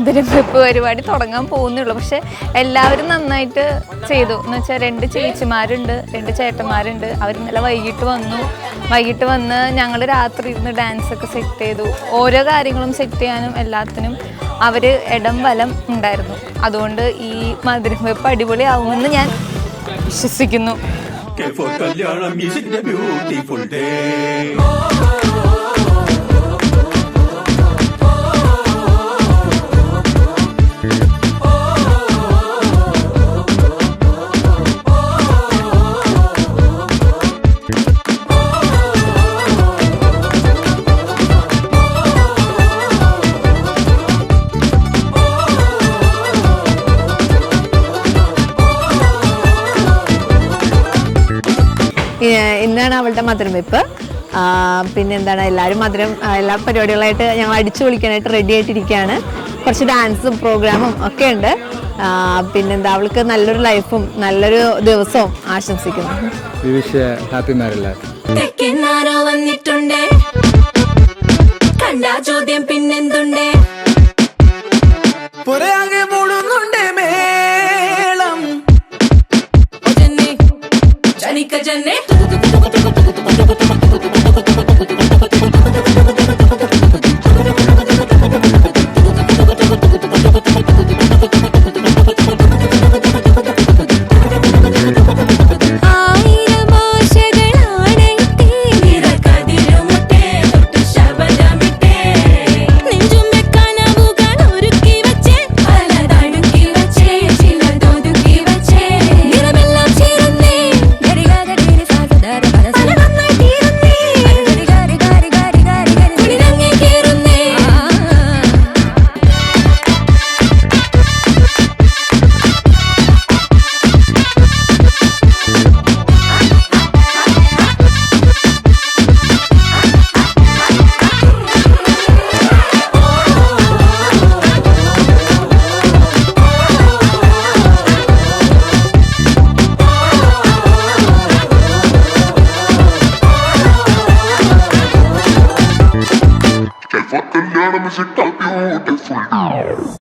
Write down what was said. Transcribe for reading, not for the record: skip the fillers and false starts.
മധുരവെപ്പ് പരിപാടി തുടങ്ങാൻ പോകുന്നുള്ളൂ. പക്ഷെ എല്ലാവരും നന്നായിട്ട് ചെയ്തു എന്ന് വെച്ചാൽ 2 ചേച്ചിമാരുണ്ട്, 2 ചേട്ടന്മാരുണ്ട്. അവർ ഇന്നലെ വൈകിട്ട് വന്ന് ഞങ്ങൾ രാത്രി ഇരുന്ന് ഡാൻസൊക്കെ സെറ്റ് ചെയ്തു. ഓരോ കാര്യങ്ങളും സെറ്റ് ചെയ്യാനും എല്ലാത്തിനും അവർ ഇടം വലം ഉണ്ടായിരുന്നു. അതുകൊണ്ട് ഈ മധുരവെപ്പ് അടിപൊളിയാവുമെന്ന് ഞാൻ വിശ്വസിക്കുന്നു. ഇന്നാണ് അവളുടെ മധുരവെപ്പ്. പിന്നെന്താണ്, എല്ലാവരും എല്ലാ പരിപാടികളായിട്ട് ഞങ്ങൾ അടിച്ചു പൊളിക്കാനായിട്ട് റെഡി ആയിട്ടിരിക്കുകയാണ്. കുറച്ച് ഡാൻസും പ്രോഗ്രാമും ഒക്കെ ഉണ്ട്. പിന്നെന്താ, അവൾക്ക് നല്ലൊരു ലൈഫും നല്ലൊരു ദിവസവും ആശംസിക്കുന്നു. ചോദ്യം പിന്നെന്തുണ്ടേ ജന്നെ Music beautiful.